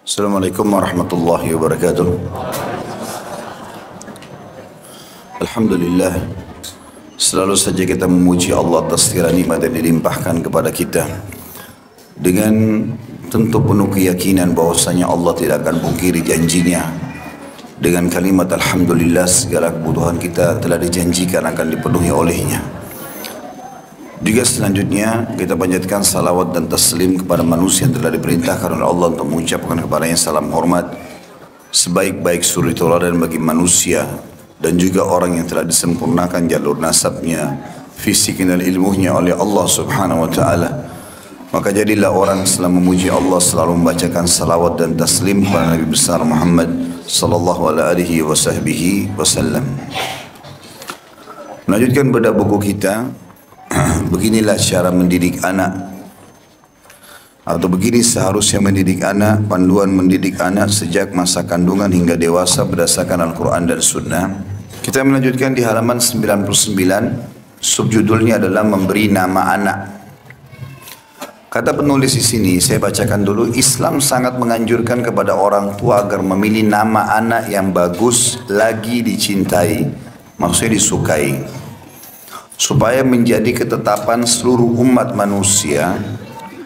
Assalamualaikum warahmatullahi wabarakatuh. Alhamdulillah, selalu saja kita memuji Allah atas segala nikmat yang dilimpahkan kepada kita, dengan tentu penuh keyakinan bahwasanya Allah tidak akan pungkiri janjinya. Dengan kalimat Alhamdulillah, segala kebutuhan kita telah dijanjikan akan dipenuhi olehnya. Juga selanjutnya kita panjatkan salawat dan taslim kepada manusia yang telah diperintahkan oleh Allah untuk mengucapkan kepadanya salam hormat sebaik-baik suri tauladan bagi manusia, dan juga orang yang telah disempurnakan jalur nasabnya, fisik dan ilmunya oleh Allah subhanahu wa ta'ala. Maka jadilah orang setelah memuji Allah selalu membacakan salawat dan taslim kepada Nabi besar Muhammad sallallahu alaihi wasallam. Melanjutkan pada buku kita, beginilah cara mendidik anak, atau begini seharusnya mendidik anak, panduan mendidik anak sejak masa kandungan hingga dewasa berdasarkan Al-Quran dan Sunnah. Kita melanjutkan di halaman 99, subjudulnya adalah memberi nama anak. Kata penulis di sini, saya bacakan dulu. Islam sangat menganjurkan kepada orang tua agar memilih nama anak yang bagus lagi dicintai, maksudnya disukai, supaya menjadi ketetapan seluruh umat manusia,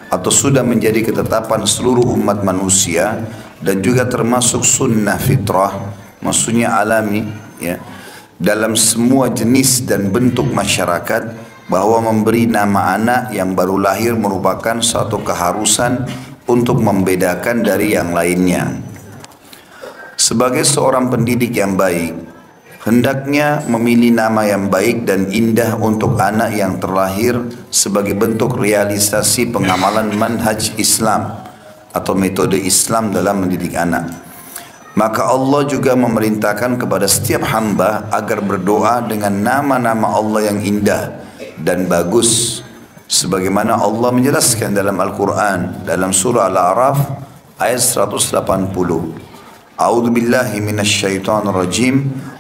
atau sudah menjadi ketetapan seluruh umat manusia, dan juga termasuk sunnah fitrah, maksudnya alami, ya, dalam semua jenis dan bentuk masyarakat, bahwa memberi nama anak yang baru lahir merupakan suatu keharusan untuk membedakan dari yang lainnya. Sebagai seorang pendidik yang baik, hendaknya memilih nama yang baik dan indah untuk anak yang terlahir sebagai bentuk realisasi pengamalan manhaj Islam atau metode Islam dalam mendidik anak. Maka Allah juga memerintahkan kepada setiap hamba agar berdoa dengan nama-nama Allah yang indah dan bagus, sebagaimana Allah menjelaskan dalam Al-Quran dalam surah Al-A'raf ayat 180. A'udzu billahi minasyaitonir rajim.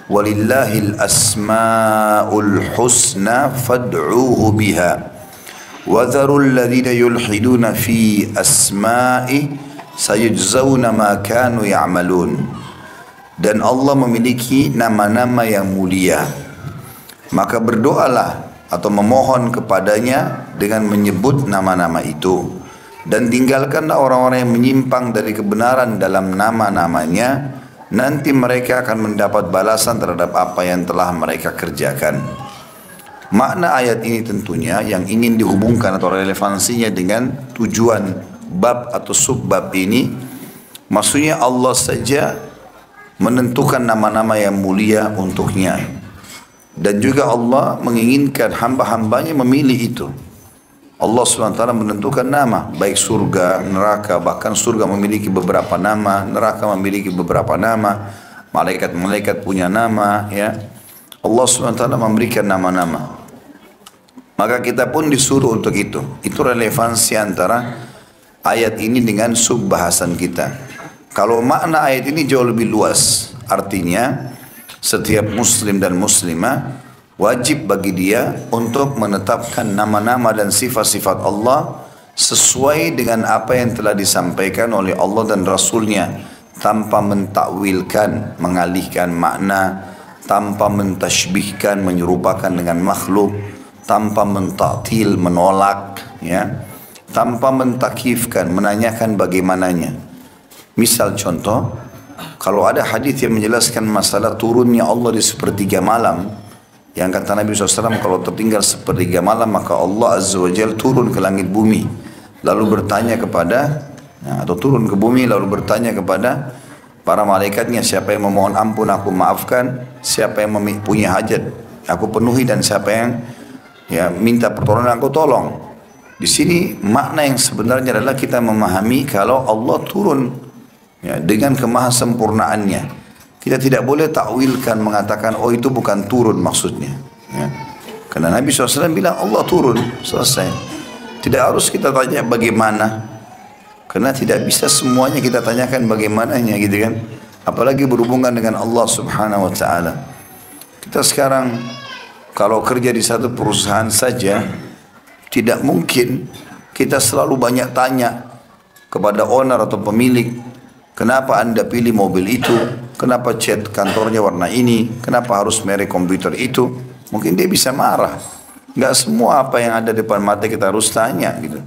Walillahil asma'ul husna fad'uuhu biha wa dharul ladzina yulhiduna fi asma'i sayujzauna ma kanu ya'malun. Dan Allah memiliki nama-nama yang mulia, maka berdoalah atau memohon kepadanya dengan menyebut nama-nama itu, dan tinggalkanlah orang-orang yang menyimpang dari kebenaran dalam nama-namanya. Nanti mereka akan mendapat balasan terhadap apa yang telah mereka kerjakan. Makna ayat ini tentunya yang ingin dihubungkan atau relevansinya dengan tujuan bab atau subbab ini, maksudnya Allah saja menentukan nama-nama yang mulia untuknya, dan juga Allah menginginkan hamba-hambanya memilih itu. Allah SWT menentukan nama, baik surga, neraka, bahkan surga memiliki beberapa nama, neraka memiliki beberapa nama, malaikat-malaikat punya nama, ya. Allah SWT memberikan nama-nama. Maka kita pun disuruh untuk itu. Itu relevansi antara ayat ini dengan subbahasan kita. Kalau makna ayat ini jauh lebih luas, artinya setiap muslim dan muslimah wajib bagi dia untuk menetapkan nama-nama dan sifat-sifat Allah sesuai dengan apa yang telah disampaikan oleh Allah dan Rasulnya, tanpa mentakwilkan, mengalihkan makna, tanpa mentashbihkan, menyerupakan dengan makhluk, tanpa mentaktil, menolak, ya, tanpa mentakifkan, menanyakan bagaimananya. Misal contoh, kalau ada hadis yang menjelaskan masalah turunnya Allah di sepertiga malam, yang kata Nabi SAW, kalau tertinggal sepertiga malam maka Allah Azza wa Jalla turun ke langit bumi, lalu bertanya kepada, atau turun ke bumi lalu bertanya kepada para malaikatnya, siapa yang memohon ampun aku maafkan, siapa yang punya hajat aku penuhi, dan siapa yang minta pertolongan aku tolong. Di sini makna yang sebenarnya adalah kita memahami kalau Allah turun, dengan kemahasempurnaannya. Kita tidak boleh takwilkan, mengatakan oh itu bukan turun maksudnya, ya. Karena Nabi SAW bilang Allah turun, selesai. Tidak harus kita tanya bagaimana, karena tidak bisa semuanya kita tanyakan bagaimananya, gitu kan. Apalagi berhubungan dengan Allah Subhanahu Wa Taala. Kita sekarang kalau kerja di satu perusahaan saja, tidak mungkin kita selalu banyak tanya kepada owner atau pemilik, kenapa Anda pilih mobil itu, kenapa cat kantornya warna ini, kenapa harus merek komputer itu, mungkin dia bisa marah. Nggak semua apa yang ada depan mata kita harus tanya gitu.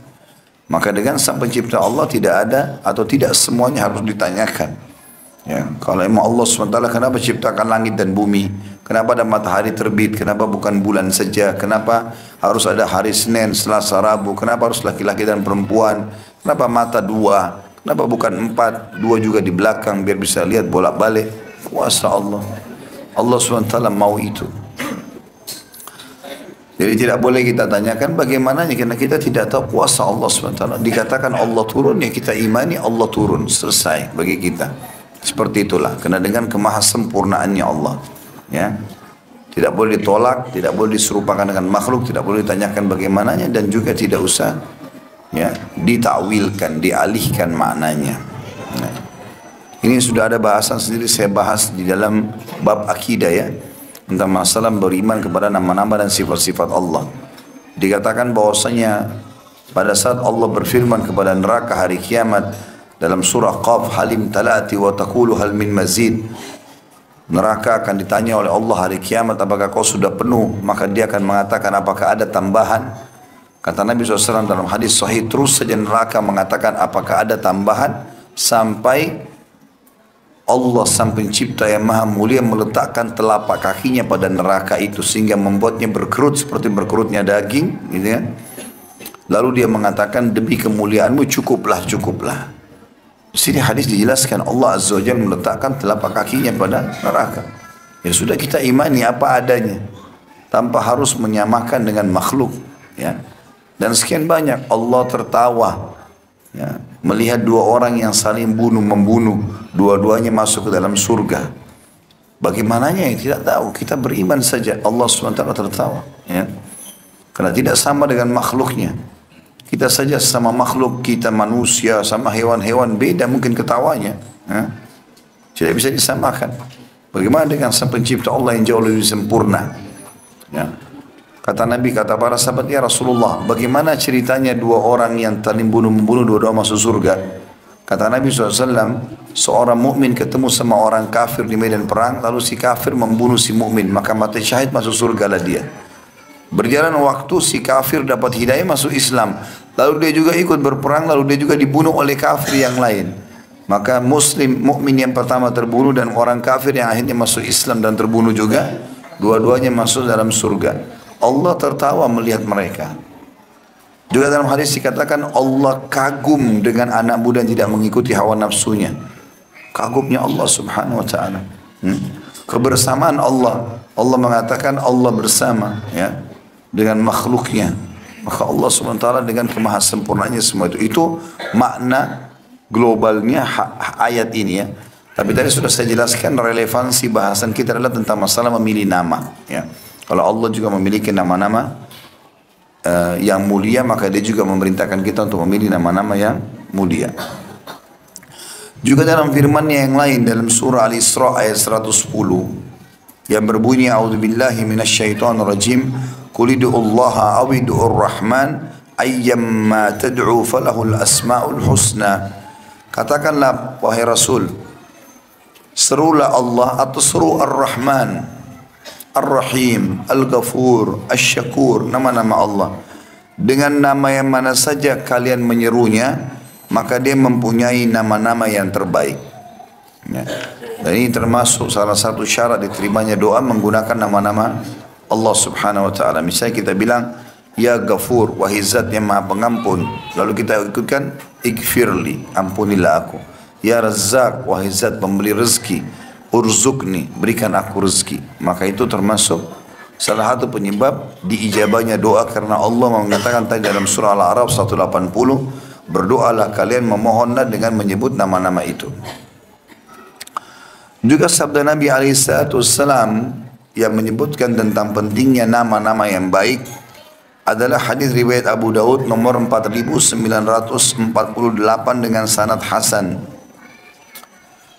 Maka dengan Sang Pencipta Allah tidak ada atau tidak semuanya harus ditanyakan. Ya, kalau emang Allah SWT kenapa ciptakan langit dan bumi, kenapa ada matahari terbit, kenapa bukan bulan saja, kenapa harus ada hari Senin, Selasa, Rabu, kenapa harus laki-laki dan perempuan, kenapa mata dua, kenapa bukan 4, 2 juga di belakang biar bisa lihat bolak-balik. Kuasa Allah. Allah SWT mau itu. Jadi tidak boleh kita tanyakan bagaimananya, karena kita tidak tahu kuasa Allah SWT. Dikatakan Allah turun, ya kita imani Allah turun, selesai bagi kita. Seperti itulah, karena dengan kemahasempurnaannya Allah. Ya, tidak boleh ditolak, tidak boleh diserupakan dengan makhluk, tidak boleh ditanyakan bagaimananya, dan juga tidak usah ya ditakwilkan, dialihkan maknanya. Nah, ini sudah ada bahasan sendiri saya bahas di dalam bab akidah ya, tentang masalah beriman kepada nama-nama dan sifat-sifat Allah. Dikatakan bahwasanya pada saat Allah berfirman kepada neraka hari kiamat dalam surah Qaf, halim talati wa taqulu hal min mazid. Neraka akan ditanya oleh Allah hari kiamat, apakah kau sudah penuh? Maka dia akan mengatakan, apakah ada tambahan? Kata Nabi SAW dalam hadis sahih, terus saja neraka mengatakan apakah ada tambahan, sampai Allah Sang Pencipta yang Maha Mulia meletakkan telapak kakinya pada neraka itu sehingga membuatnya berkerut seperti berkerutnya daging, gitu ya. Lalu dia mengatakan, demi kemuliaanmu cukuplah, cukuplah. Di sini hadis dijelaskan Allah Azza wa Jalla meletakkan telapak kakinya pada neraka. Ya sudah, kita imani apa adanya tanpa harus menyamakan dengan makhluk, ya. Dan sekian banyak Allah tertawa ya, melihat dua orang yang saling membunuh, dua-duanya masuk ke dalam surga. Bagaimananya yang tidak tahu, kita beriman saja Allah SWT tertawa ya. Karena tidak sama dengan makhluknya. Kita saja sama makhluk, kita manusia sama hewan-hewan beda mungkin ketawanya ya. Tidak bisa disamakan. Bagaimana dengan Sang Pencipta Allah yang jauh lebih sempurna ya. Kata Nabi, kata para sahabat, ya Rasulullah, bagaimana ceritanya dua orang yang saling membunuh, dua-dua masuk surga? Kata Nabi SAW, seorang mukmin ketemu sama orang kafir di medan perang, lalu si kafir membunuh si mukmin, maka mati syahid, masuk surga lah dia. Berjalan waktu, si kafir dapat hidayah masuk Islam, lalu dia juga ikut berperang, lalu dia juga dibunuh oleh kafir yang lain. Maka muslim, mukmin yang pertama terbunuh dan orang kafir yang akhirnya masuk Islam dan terbunuh juga, dua-duanya masuk dalam surga. Allah tertawa melihat mereka. Juga dalam hadis dikatakan Allah kagum dengan anak muda yang tidak mengikuti hawa nafsunya. Kagumnya Allah Subhanahu wa taala. Kebersamaan Allah. Allah mengatakan Allah bersama ya dengan makhluknya. Maka Allah Subhanahu wa taala dengan kemahasempurnaannya semua itu. Itu makna globalnya ayat ini ya. Tapi tadi sudah saya jelaskan relevansi bahasan kita adalah tentang masalah memilih nama ya. Kalau Allah juga memiliki nama-nama yang mulia, maka dia juga memerintahkan kita untuk memilih nama-nama yang mulia. Juga dalam firman-Nya yang lain dalam surah Al-Isra ayat 110 yang berbunyi, a'udzubillahi minasyaitonirrajim, qul ud'ullaha aw ud'ur rahman ayyamma tad'u falahul asmaul husna. Katakanlah wahai Rasul, serulah Allah atau seru Ar-Rahman, Ar-Rahim, Al-Ghafur, Asy-Syakur, nama-nama Allah. Dengan nama yang mana saja kalian menyerunya, maka dia mempunyai nama-nama yang terbaik. Ya. Dan ini termasuk salah satu syarat diterimanya doa menggunakan nama-nama Allah Subhanahu wa taala. Misalnya kita bilang, ya Ghafur, wahai Zat yang Maha Pengampun. Lalu kita ikutkan, Ighfirli, ampunilah aku. Ya Razzaq, wahai Zat pemberi rezeki. Urzukni, berikan aku rezeki. Maka itu termasuk salah satu penyebab diijabahnya doa, karena Allah mengatakan tadi dalam surah Al-A'raf 180, berdoalah kalian, memohonlah dengan menyebut nama-nama itu. Juga sabda Nabi SAW yang menyebutkan tentang pentingnya nama-nama yang baik adalah hadis riwayat Abu Daud nomor 4948 dengan sanad hasan.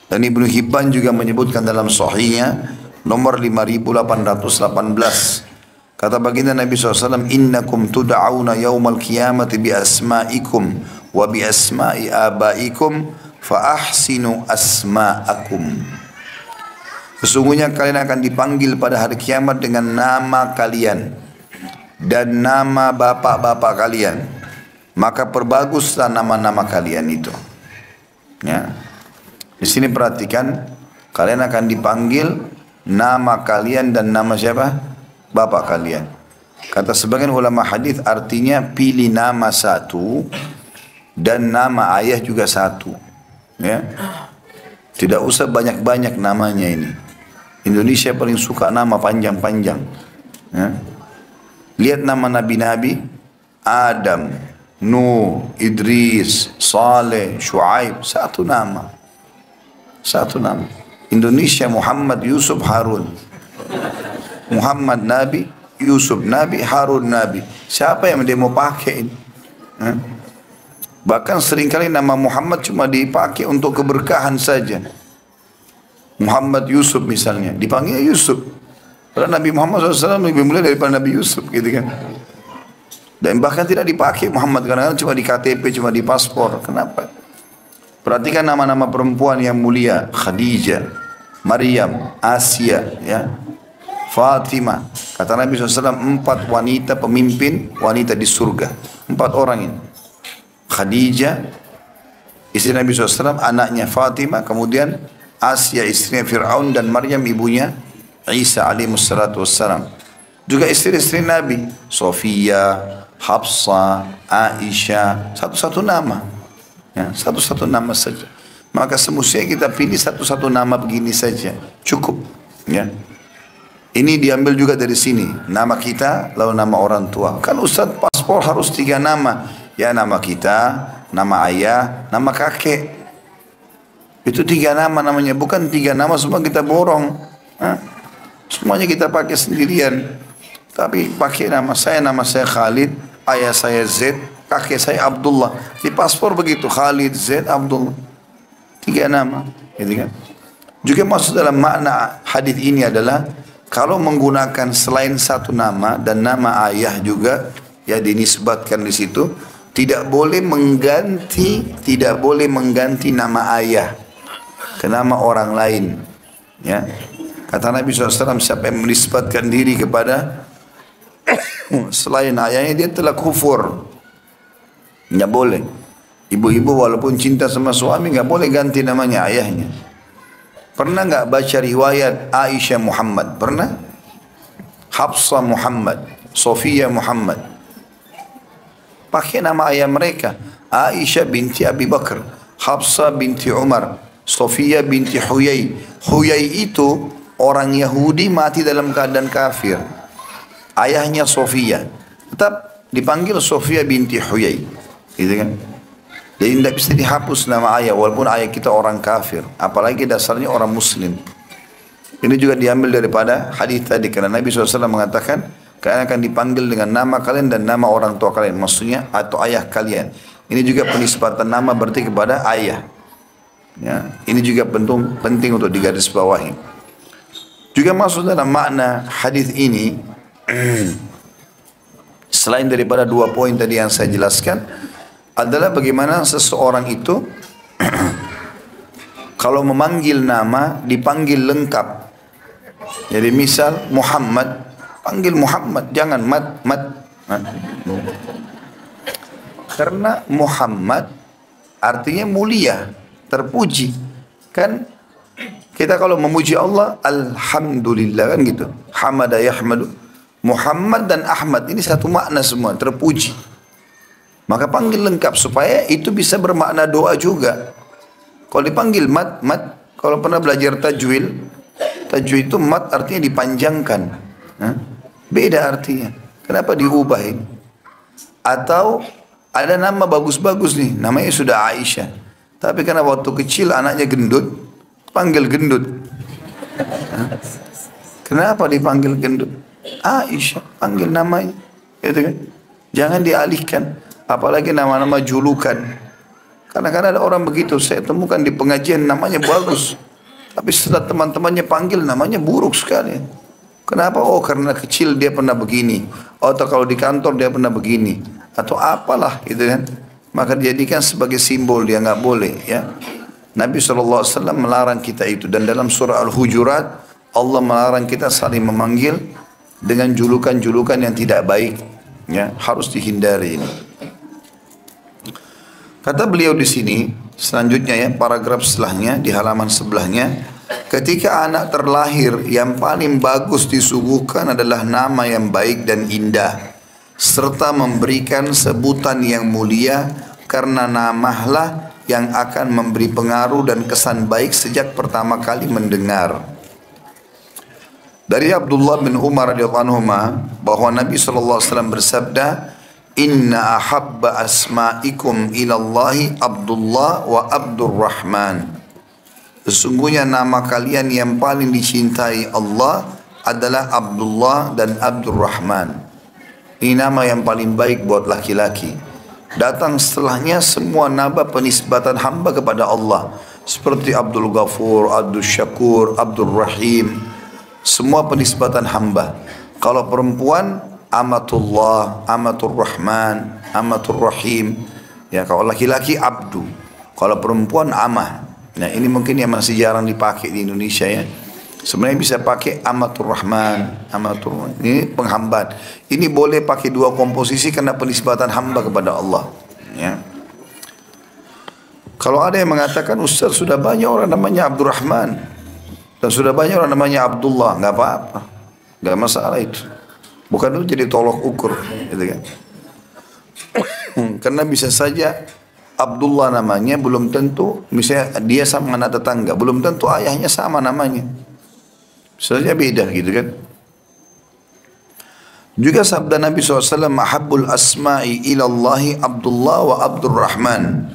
Dan Ibnu Hibban juga menyebutkan dalam sahihnya nomor 5818. Kata baginda Nabi SAW, innakum tud'auna yawmal qiyamati bi asma'ikum wa bi asma'i abaikum fa ahsinu asma'akum. Sesungguhnya kalian akan dipanggil pada hari kiamat dengan nama kalian dan nama bapak-bapak kalian. Maka perbaguslah nama-nama kalian itu. Ya. Di sini perhatikan, kalian akan dipanggil nama kalian dan nama siapa? Bapak kalian. Kata sebagian ulama hadis artinya pilih nama satu dan nama ayah juga satu. Ya. Tidak usah banyak-banyak namanya ini. Indonesia paling suka nama panjang-panjang. Ya. Lihat nama nabi-nabi, Adam, Nuh, Idris, Saleh, Shu'aib, satu nama. Satu nama. Indonesia Muhammad, Yusuf, Harun. Muhammad Nabi, Yusuf Nabi, Harun Nabi. Siapa yang dia mau pakai ini? Bahkan seringkali nama Muhammad cuma dipakai untuk keberkahan saja. Muhammad Yusuf misalnya, dipanggil Yusuf. Padahal Nabi Muhammad SAW lebih mulia daripada Nabi Yusuf, gitu kan? Dan bahkan tidak dipakai Muhammad, kadang-kadang cuma di KTP, cuma di paspor. Kenapa? Perhatikan nama-nama perempuan yang mulia: Khadijah, Maryam, Asia, ya, Fatimah. Kata Nabi SAW, 4 wanita pemimpin wanita di surga. 4 orang ini. Khadijah, istri Nabi SAW, anaknya Fatimah, kemudian Asia, istrinya Fir'aun, dan Maryam, ibunya Isa alaihissalatu wassalam. Juga istri-istri Nabi, Sofia, Hafsah, Aisyah, satu-satu nama. Ya, satu-satu nama saja. Maka semestinya kita pilih satu-satu nama begini saja. Cukup. Ya. Ini diambil juga dari sini. Nama kita, lalu nama orang tua. Kan Ustaz, paspor harus 3 nama. Ya, nama kita, nama ayah, nama kakek. Itu 3 nama namanya. Bukan 3 nama semua kita borong. Hah? Semuanya kita pakai sendirian. Tapi pakai nama saya Khalid, ayah saya Z, kakek saya Abdullah. Di paspor begitu, Khalid, Z, Abdullah. 3 nama. Gitu kan? Juga maksud dalam makna hadis ini adalah, kalau menggunakan selain satu nama dan nama ayah juga, ya dinisbatkan di situ, tidak boleh mengganti nama ayah ke nama orang lain. Ya. Kata Nabi SAW, siapa yang menisbatkan diri kepada selain ayahnya, dia telah kufur. Nggak boleh. Ibu-ibu walaupun cinta sama suami, nggak boleh ganti namanya ayahnya. Pernah nggak baca riwayat Aisyah Muhammad? Pernah? Hafsah Muhammad, Sofia Muhammad. Pakai nama ayah mereka. Aisyah binti Abi Bakar, Hafsah binti Umar, Sofia binti Huyai. Huyai itu orang Yahudi mati dalam keadaan kafir. Ayahnya Sofia. Tetap dipanggil Sofia binti Huyai. Gitu kan? Jadi tidak bisa dihapus nama ayah, walaupun ayah kita orang kafir. Apalagi dasarnya orang muslim. Ini juga diambil daripada hadis tadi. Karena Nabi SAW mengatakan, kalian akan dipanggil dengan nama kalian dan nama orang tua kalian. Maksudnya, atau ayah kalian. Ini juga penisbatan nama berarti kepada ayah. Ya, ini juga penting untuk digarisbawahi. Juga masuk dalam makna hadis ini, selain daripada 2 poin tadi yang saya jelaskan, adalah bagaimana seseorang itu kalau memanggil nama dipanggil lengkap. Jadi misal Muhammad, panggil Muhammad, jangan Mat. Karena Muhammad artinya mulia, terpuji. Kan kita kalau memuji Allah, alhamdulillah, kan gitu. Hamada yahmadu. Muhammad dan Ahmad ini satu makna semua, terpuji. Maka panggil lengkap supaya itu bisa bermakna doa juga. Kalau dipanggil mat, kalau pernah belajar tajwid itu mat artinya dipanjangkan. Beda artinya. Kenapa diubah ini? Atau ada nama bagus-bagus nih, namanya sudah Aisyah. Tapi karena waktu kecil anaknya gendut, panggil gendut. Kenapa dipanggil gendut? Aisyah, panggil namanya. Gitu kan? Jangan dialihkan. Apalagi nama-nama julukan. Kadang-kadang ada orang begitu, saya temukan di pengajian namanya bagus. Tapi setelah teman-temannya panggil namanya buruk sekali. Kenapa? Oh karena kecil dia pernah begini. Oh atau kalau di kantor dia pernah begini. Atau apalah gitu kan. Maka dijadikan sebagai simbol, dia nggak boleh ya. Nabi SAW melarang kita itu. Dan dalam surah Al-Hujurat Allah melarang kita saling memanggil dengan julukan-julukan yang tidak baik. Ya, harus dihindari ini. Kata beliau di sini, selanjutnya ya, paragraf setelahnya, di halaman sebelahnya, ketika anak terlahir, yang paling bagus disuguhkan adalah nama yang baik dan indah, serta memberikan sebutan yang mulia, karena namalah yang akan memberi pengaruh dan kesan baik sejak pertama kali mendengar. Dari Abdullah bin Umar radhiyallahu anhu bahwa Nabi SAW bersabda, Inna ahabba asma'ikum ilallahi Abdullah wa Abdurrahman. Sesungguhnya nama kalian yang paling dicintai Allah adalah Abdullah dan Abdurrahman. Ini nama yang paling baik buat laki-laki. Datang setelahnya semua nama penisbatan hamba kepada Allah. Seperti Abdul Ghafur, Abdul Syakur, Abdul Rahim. Semua penisbatan hamba. Kalau perempuan, Amatullah, Amatur Rahman, Amatur Rahim. Ya, kalau laki-laki abdu, kalau perempuan amah. Nah, ini mungkin yang masih jarang dipakai di Indonesia ya. Sebenarnya bisa pakai Amatur Rahman, Amatur Rahman. Ini penghambaan. Ini boleh pakai dua komposisi karena penisbatan hamba kepada Allah. Ya. Kalau ada yang mengatakan, Ustaz sudah banyak orang namanya Abdurrahman dan sudah banyak orang namanya Abdullah, nggak apa-apa, nggak masalah itu. Bukan itu jadi tolok ukur, gitu kan? Karena bisa saja Abdullah namanya belum tentu, misalnya dia sama anak tetangga, belum tentu ayahnya sama namanya. Bisa saja beda, gitu kan? Juga sabda Nabi SAW, Mahabbul asma'i ilallahi Abdullah wa Abdurrahman.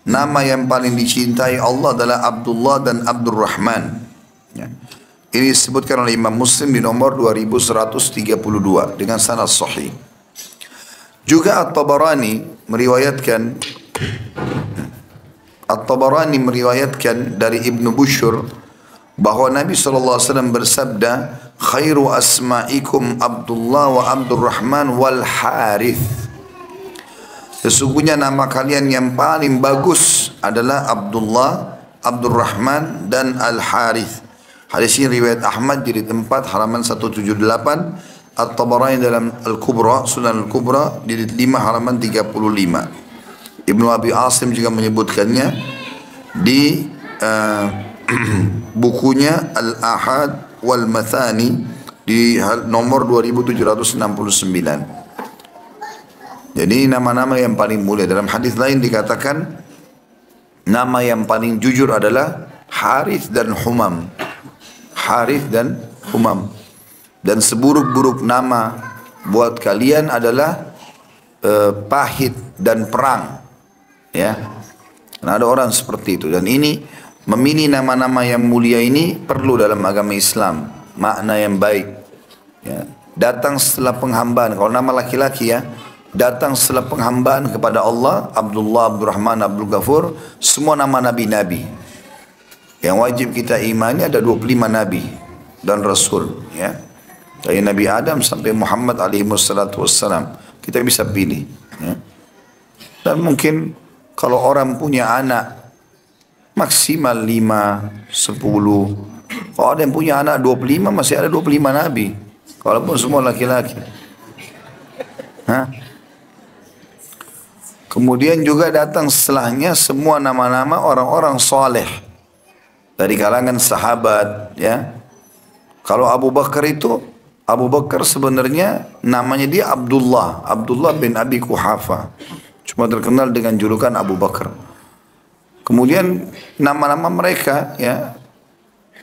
Nama yang paling dicintai Allah adalah Abdullah dan Abdurrahman. Ya. Ini disebutkan oleh Imam Muslim di nomor 2132 dengan sanad sahih. Juga At-Tabarani meriwayatkan dari Ibnu Bushr bahwa Nabi SAW bersabda, khairu asma'ikum Abdullah wa Abdurrahman wal Harith. Sesungguhnya nama kalian yang paling bagus adalah Abdullah, Abdurrahman dan Al Harith. Hadis ini riwayat Ahmad jilid 4 halaman 178, At-Tabarani dalam Al-Kubra, Sunan Al-Kubra jilid 5 halaman 35. Ibnu Abi Asim juga menyebutkannya di bukunya Al-Ahad wal Mathani di nomor 2769. Jadi nama-nama yang paling mulia. Dalam hadis lain dikatakan nama yang paling jujur adalah Harith dan Humam. Harith dan Humam. Dan seburuk-buruk nama buat kalian adalah pahit dan perang. Ya. Nah, ada orang seperti itu. Dan ini memilih nama-nama yang mulia ini perlu dalam agama Islam. Makna yang baik. Ya. Datang setelah penghambaan. Kalau nama laki-laki ya, datang setelah penghambaan kepada Allah, Abdullah, Abdurrahman, Abdul Ghafur, semua nama nabi-nabi. Yang wajib kita imani ada 25 nabi dan rasul, ya. Dari Nabi Adam sampai Muhammad alaihi wassalatu wassalam. Kita bisa pilih, ya. Dan mungkin kalau orang punya anak maksimal 5, 10. Kalau ada yang punya anak 25 masih ada 25 nabi. Walaupun semua laki-laki. Hah? Kemudian juga datang setelahnya semua nama-nama orang-orang soleh dari kalangan sahabat, ya. Kalau Abu Bakar itu, Abu Bakar sebenarnya namanya dia Abdullah, Abdullah bin Abi Quhafa. Cuma terkenal dengan julukan Abu Bakar. Kemudian nama-nama mereka, ya,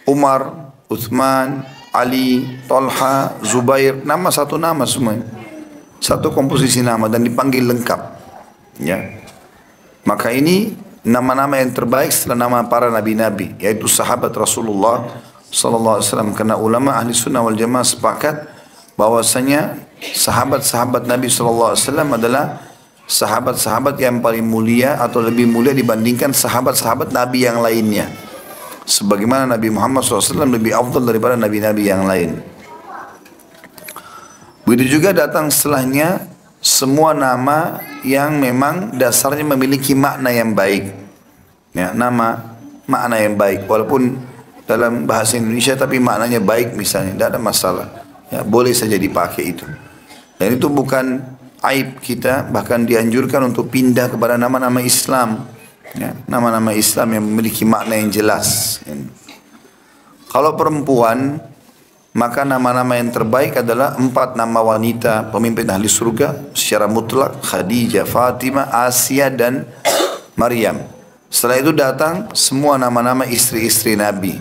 Umar, Uthman, Ali, Talha, Zubair, nama satu nama semuanya. Satu komposisi nama dan dipanggil lengkap, ya. Maka ini nama-nama yang terbaik setelah nama para nabi-nabi, yaitu sahabat Rasulullah SAW. Karena ulama ahli sunnah wal jamaah sepakat bahwasanya sahabat-sahabat Nabi SAW adalah sahabat-sahabat yang paling mulia atau lebih mulia dibandingkan sahabat-sahabat Nabi yang lainnya. Sebagaimana Nabi Muhammad SAW lebih afdal daripada Nabi-Nabi yang lain. Begitu juga datang setelahnya semua nama yang memang dasarnya memiliki makna yang baik. Ya, nama makna yang baik. Walaupun dalam bahasa Indonesia tapi maknanya baik misalnya, tidak ada masalah. Ya, boleh saja dipakai itu. Dan itu bukan aib kita, bahkan dianjurkan untuk pindah kepada nama-nama Islam. Ya, nama-nama Islam yang memiliki makna yang jelas. Kalau perempuan, maka nama-nama yang terbaik adalah 4 nama wanita pemimpin ahli surga secara mutlak: Khadijah, Fatimah, Asia, dan Maryam. Setelah itu datang semua nama-nama istri-istri Nabi: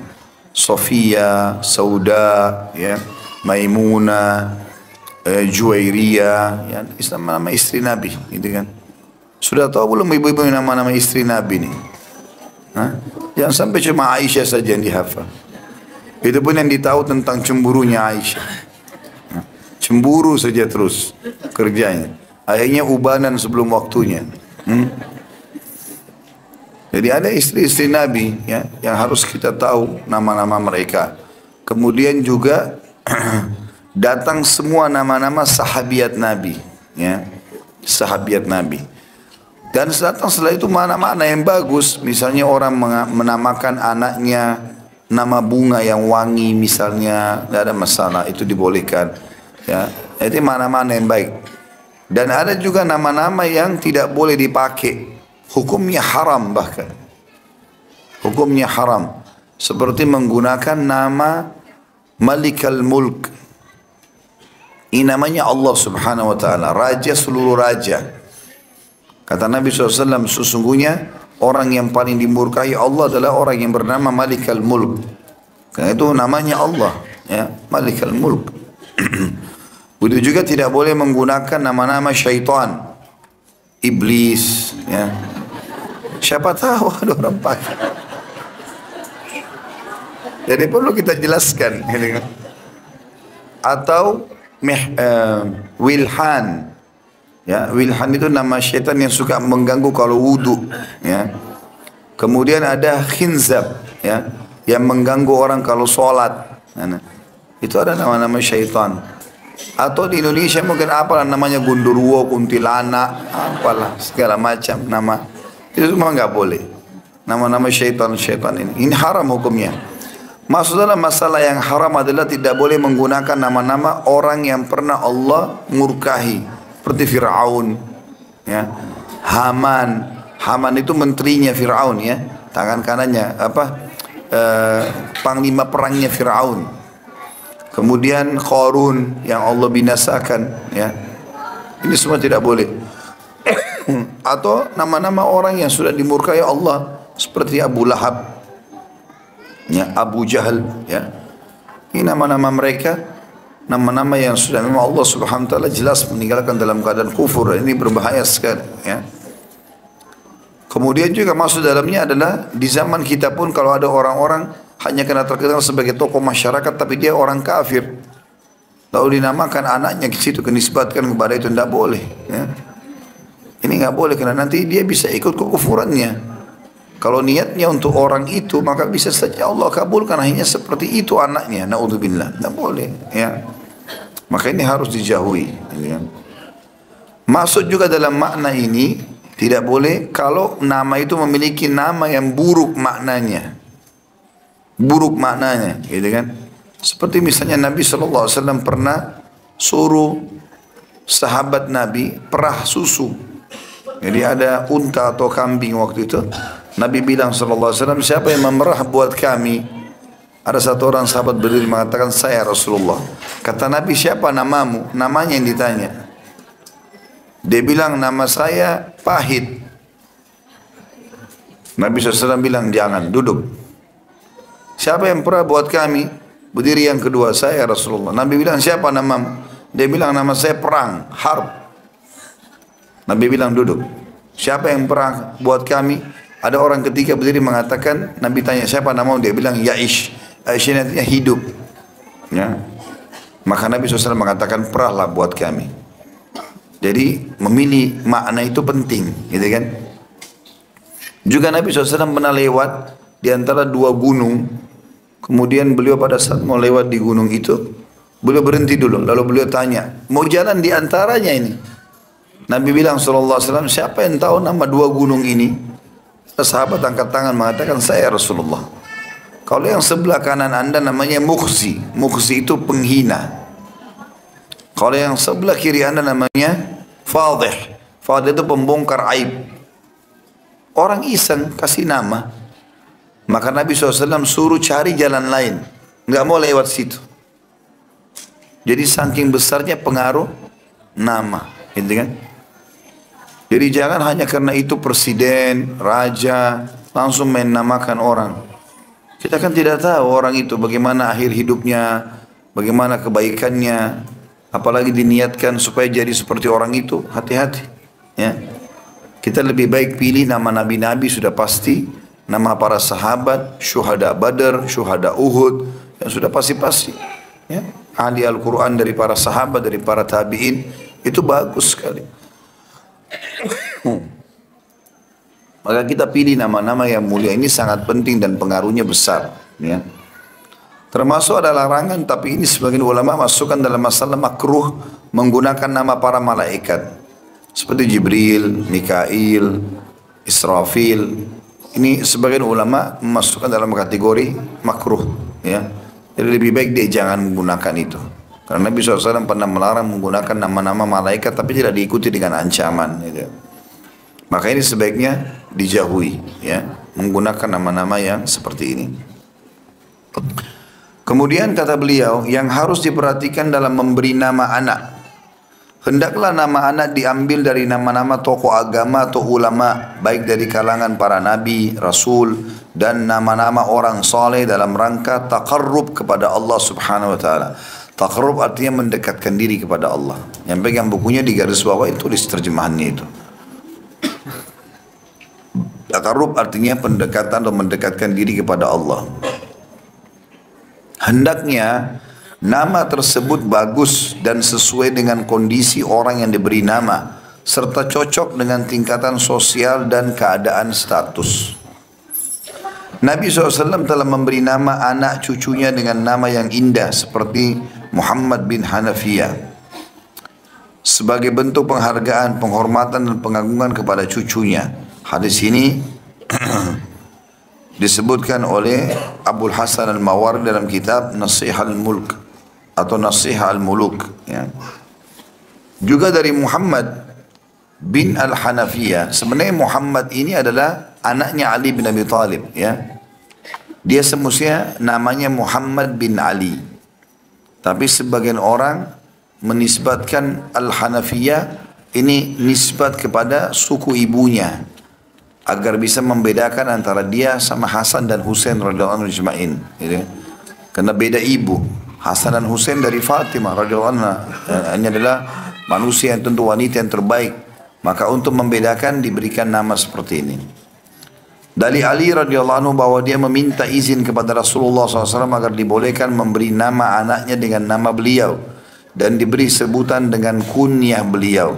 Sofia, Sauda, ya, Maimunah, Juwairiyah, ya, nama-nama istri Nabi, gitu kan. Sudah tahu belum ibu-ibu nama-nama istri Nabi nih? Hah? Jangan sampai cuma Aisyah saja yang dihafal. Itu pun yang ditahu tentang cemburunya Aisyah. Cemburu saja terus kerjanya. Akhirnya ubanan sebelum waktunya. Jadi ada istri-istri Nabi, ya, yang harus kita tahu nama-nama mereka. Kemudian juga datang semua nama-nama sahabiat Nabi, ya, sahabiat Nabi. Dan datang setelah itu mana-mana yang bagus. Misalnya orang menamakan anaknya nama bunga yang wangi misalnya, tidak ada masalah, itu dibolehkan. Ya, itu mana-mana yang baik. Dan ada juga nama-nama yang tidak boleh dipakai, hukumnya haram bahkan. Hukumnya haram. Seperti menggunakan nama Malikal Mulk. Ini namanya Allah subhanahu wa ta'ala, raja seluruh raja. Kata Nabi SAW, sesungguhnya orang yang paling dimurkai Allah adalah orang yang bernama Malikal Mulk. Karena itu namanya Allah, ya, Malikal Mulk. Begitu juga tidak boleh menggunakan nama-nama syaitan, iblis, ya. Siapa tahu ada orang pakai. Jadi perlu kita jelaskan, ya. Atau Wilhan. Ya, Wilhan itu nama syaitan yang suka mengganggu kalau wudu, ya. Kemudian ada Khinzab, ya, yang mengganggu orang kalau sholat. Nah, itu ada nama-nama syaitan. Atau di Indonesia mungkin apalah namanya, Gundurwo, Kuntilanak, apalah segala macam nama. Itu semua nggak boleh. Nama-nama syaitan-syaitan ini haram hukumnya. Maksud dalam masalah yang haram adalah tidak boleh menggunakan nama-nama orang yang pernah Allah murkahi. Seperti Fir'aun, ya, Haman. Haman itu menterinya Fir'aun, ya, tangan kanannya panglima perangnya Fir'aun. Kemudian Qarun yang Allah binasakan, ya. Ini semua tidak boleh. Atau nama-nama orang yang sudah dimurkai Allah seperti Abu Lahab, ya, Abu Jahal, ya. Ini nama-nama mereka. Nama-nama yang sudah memang Allah subhanahu wa ta'ala jelas meninggalkan dalam keadaan kufur. Ini berbahaya sekali, ya. Kemudian juga masuk dalamnya adalah di zaman kita pun kalau ada orang-orang hanya karena terkenal sebagai tokoh masyarakat tapi dia orang kafir, lalu dinamakan anaknya ke situ, kenisbatkan kepada itu, tidak boleh, ya. Ini nggak boleh karena nanti dia bisa ikut kekufurannya. Kalau niatnya untuk orang itu maka bisa saja Allah kabulkan akhirnya seperti itu anaknya. Naudzubillah, tidak boleh, ya. Maka ini harus dijauhi, ya. Masuk juga dalam makna ini tidak boleh kalau nama itu memiliki nama yang buruk maknanya, gitu kan? Seperti misalnya Nabi SAW pernah suruh sahabat Nabi perah susu. Jadi ada unta atau kambing waktu itu. Nabi bilang SAW, siapa yang memerah buat kami? Ada satu orang sahabat berdiri mengatakan, saya Rasulullah. Kata Nabi, siapa namamu? Namanya yang ditanya. Dia bilang, nama saya Pahit. Nabi SAW bilang, jangan, duduk. Siapa yang perah buat kami? Berdiri yang kedua, saya Rasulullah. Nabi bilang, siapa namamu? Dia bilang, nama saya Perang, Harb. Nabi bilang, duduk. Siapa yang perah buat kami? Ada orang ketiga berdiri mengatakan, Nabi tanya siapa namamu? Dia bilang Yaish. Yaish artinya hidup, ya. Maka Nabi SAW mengatakan perahlah buat kami. Jadi memilih makna itu penting, gitu kan? Juga Nabi SAW pernah lewat di antara 2 gunung. Kemudian beliau pada saat mau lewat di gunung itu, Beliau berhenti dulu, lalu beliau tanya, mau jalan di antaranya ini. Nabi bilang SAW, siapa yang tahu nama dua gunung ini? Sahabat angkat tangan mengatakan, saya Rasulullah. Kalau yang sebelah kanan anda namanya Mukhzi. Mukhzi itu penghina. Kalau yang sebelah kiri anda namanya Fadih. Fadih itu pembongkar aib. Orang iseng kasih nama. Maka Nabi SAW suruh cari jalan lain. Nggak mau lewat situ. Jadi saking besarnya pengaruh nama. Gitu kan? Jadi jangan hanya karena itu presiden, raja, langsung main namakan orang. Kita kan tidak tahu orang itu bagaimana akhir hidupnya, bagaimana kebaikannya, apalagi diniatkan supaya jadi seperti orang itu, hati-hati. Ya. Kita lebih baik pilih nama nabi-nabi sudah pasti, nama para sahabat, syuhada Badar, syuhada Uhud, yang sudah pasti-pasti. Ya. Ahli Al-Quran dari para sahabat, dari para tabi'in, itu bagus sekali. Maka kita pilih nama-nama yang mulia ini sangat penting dan pengaruhnya besar. Ya. Termasuk ada larangan, tapi ini sebagian ulama masukkan dalam masalah makruh menggunakan nama para malaikat. Seperti Jibril, Mikail, Israfil. Ini sebagian ulama masukkan dalam kategori makruh. Ya. Jadi lebih baik dia jangan menggunakan itu. Karena Nabi SAW pernah melarang menggunakan nama-nama malaikat tapi tidak diikuti dengan ancaman. Gitu. Maka ini sebaiknya dijauhi, ya, menggunakan nama-nama yang seperti ini. Kemudian kata beliau, yang harus diperhatikan dalam memberi nama anak. Hendaklah nama anak diambil dari nama-nama tokoh agama atau ulama, baik dari kalangan para nabi, rasul, dan nama-nama orang saleh dalam rangka taqarrub kepada Allah Subhanahu wa taala. Taqarrub artinya mendekatkan diri kepada Allah. Yang pegang bukunya di garis bawah itu tulis terjemahannya itu. Taqarrub artinya pendekatan atau mendekatkan diri kepada Allah. Hendaknya nama tersebut bagus dan sesuai dengan kondisi orang yang diberi nama, serta cocok dengan tingkatan sosial dan keadaan status. Nabi SAW telah memberi nama anak cucunya dengan nama yang indah seperti Muhammad bin Hanafiyah. Sebagai bentuk penghargaan, penghormatan dan pengagungan kepada cucunya. Hadis ini disebutkan oleh Abul Hasan Al-Mawardi dalam kitab Nasihah Al-Mulk atau Nasihah Al-Muluk. Ya. Juga dari Muhammad bin Al-Hanafiyah. Sebenarnya Muhammad ini adalah anaknya Ali bin Abi Thalib. Ya. Dia semestinya namanya Muhammad bin Ali. Tapi sebagian orang menisbatkan Al-Hanafiyah ini nisbat kepada suku ibunya. Agar bisa membedakan antara dia sama Hasan dan Husain radhiyallahu anhu ajma'in. Gitu. Karena beda ibu. Hasan dan Husain dari Fatimah radhiyallahu anha. Ini adalah manusia yang tentu wanita yang terbaik. Maka untuk membedakan diberikan nama seperti ini. Dari Ali radhiyallahu anhu bahwa dia meminta izin kepada Rasulullah SAW agar dibolehkan memberi nama anaknya dengan nama beliau. Dan diberi sebutan dengan kunyah beliau.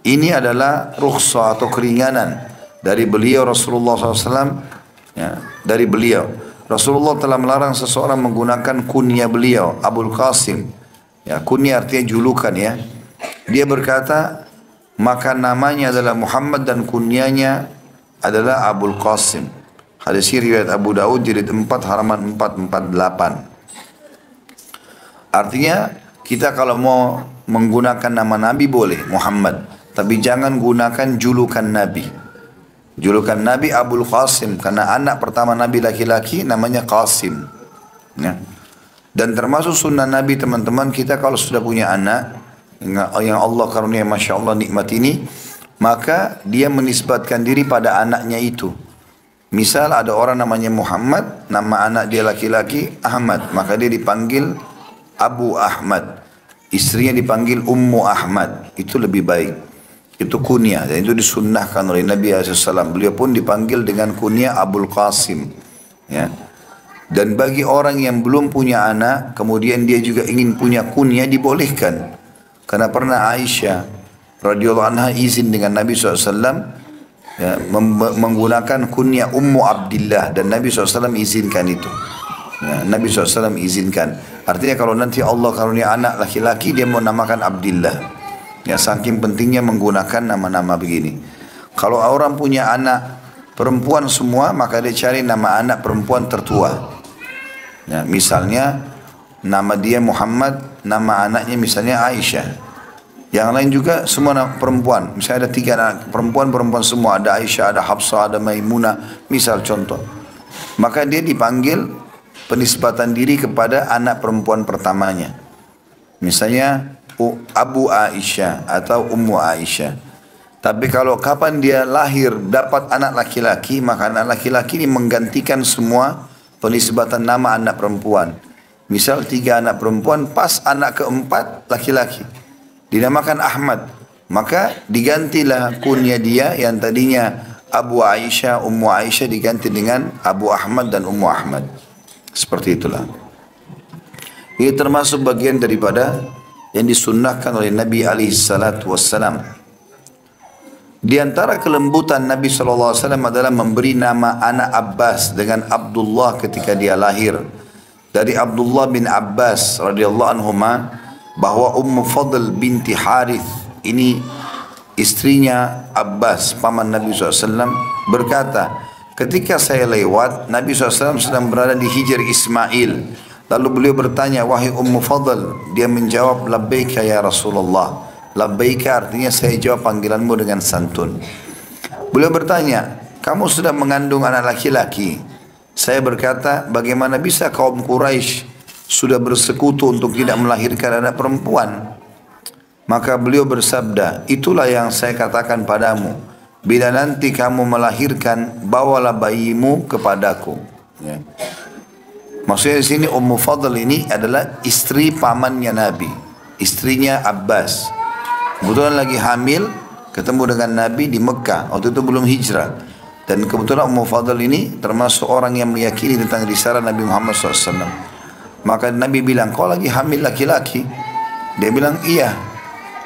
Ini adalah rukhsah atau keringanan dari beliau Rasulullah SAW. Ya, dari beliau Rasulullah telah melarang seseorang menggunakan kunyah beliau Abul Qasim. Ya, kunyah artinya julukan ya. Dia berkata, maka namanya adalah Muhammad dan kunyahnya adalah Abul Qasim. Hadis ini riwayat Abu Daud jilid 4 halaman 448. Artinya kita kalau mau menggunakan nama Nabi boleh Muhammad, tapi jangan gunakan julukan Nabi. Julukan Nabi Abul Qasim karena anak pertama Nabi laki-laki namanya Qasim. Ya. Dan termasuk sunnah Nabi teman-teman, kita kalau sudah punya anak yang Allah karunia Masya Allah nikmat ini, maka dia menisbatkan diri pada anaknya itu. Misal ada orang namanya Muhammad, nama anak dia laki-laki Ahmad, maka dia dipanggil Abu Ahmad. Istrinya dipanggil Ummu Ahmad, itu lebih baik. Itu kunyah, dan itu disunnahkan oleh Nabi SAW. Beliau pun dipanggil dengan kunyah Abul Qasim. Ya. Dan bagi orang yang belum punya anak, kemudian dia juga ingin punya kunyah, dibolehkan. Karena pernah Aisyah radhiyallahu anha izin dengan Nabi SAW ya, menggunakan kunyah Ummu Abdillah, dan Nabi SAW izinkan itu. Ya, Nabi SAW izinkan. Artinya kalau nanti Allah karunia anak laki-laki, dia mau namakan Abdillah. Ya, saking pentingnya menggunakan nama-nama begini. Kalau orang punya anak perempuan semua, maka dia cari nama anak perempuan tertua. Ya, misalnya nama dia Muhammad, nama anaknya misalnya Aisyah. Yang lain juga semua nama perempuan. Misalnya ada 3 anak perempuan semua. Ada Aisyah, ada Hafsah, ada Maimunah. Misal contoh. Maka dia dipanggil penisbatan diri kepada anak perempuan pertamanya. Misalnya Abu Aisyah atau Ummu Aisyah. Tapi kalau kapan dia lahir dapat anak laki-laki, maka anak laki-laki ini menggantikan semua penisbatan nama anak perempuan. Misal 3 anak perempuan, pas anak keempat laki-laki, dinamakan Ahmad. Maka digantilah kunya dia yang tadinya Abu Aisyah, Ummu Aisyah diganti dengan Abu Ahmad dan Ummu Ahmad. Seperti itulah. Ini termasuk bagian daripada yang disunnahkan oleh Nabi SAW. Di antara kelembutan Nabi SAW adalah memberi nama anak Abbas dengan Abdullah ketika dia lahir. Dari Abdullah bin Abbas radhiyallahu anhuma bahwa Ummu Fadl binti Harith ini istrinya Abbas paman Nabi SAW berkata, ketika saya lewat Nabi SAW sedang berada di Hijr Ismail, lalu beliau bertanya, wahai Ummu Fadl, dia menjawab, labbaika ya Rasulullah. Labbaika artinya saya jawab panggilanmu dengan santun. Beliau bertanya, kamu sudah mengandung anak laki-laki? Saya berkata, bagaimana bisa kaum Quraisy sudah bersekutu untuk tidak melahirkan anak perempuan? Maka beliau bersabda, itulah yang saya katakan padamu. Bila nanti kamu melahirkan, bawalah bayimu kepadaku. Ya. Maksudnya di sini Ummu Fadl ini adalah istri pamannya Nabi, istrinya Abbas. Kebetulan lagi hamil, ketemu dengan Nabi di Mekah. Waktu itu belum hijrah. Dan kebetulan Ummu Fadl ini termasuk orang yang meyakini tentang risalah Nabi Muhammad SAW. Maka Nabi bilang, kau lagi hamil laki-laki? Dia bilang, iya.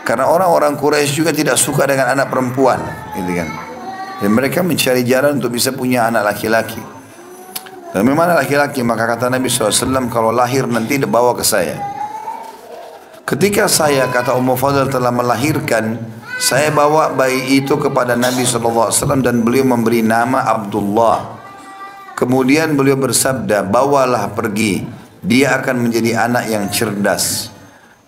Karena orang-orang Quraisy juga tidak suka dengan anak perempuan. Gitu kan. Dan mereka mencari jalan untuk bisa punya anak laki-laki. Dan memang anak laki-laki, maka kata Nabi SAW, kalau lahir nanti bawa ke saya. Ketika saya, kata Ummu Fadl, telah melahirkan, saya bawa bayi itu kepada Nabi SAW dan beliau memberi nama Abdullah. Kemudian beliau bersabda, bawalah pergi, dia akan menjadi anak yang cerdas.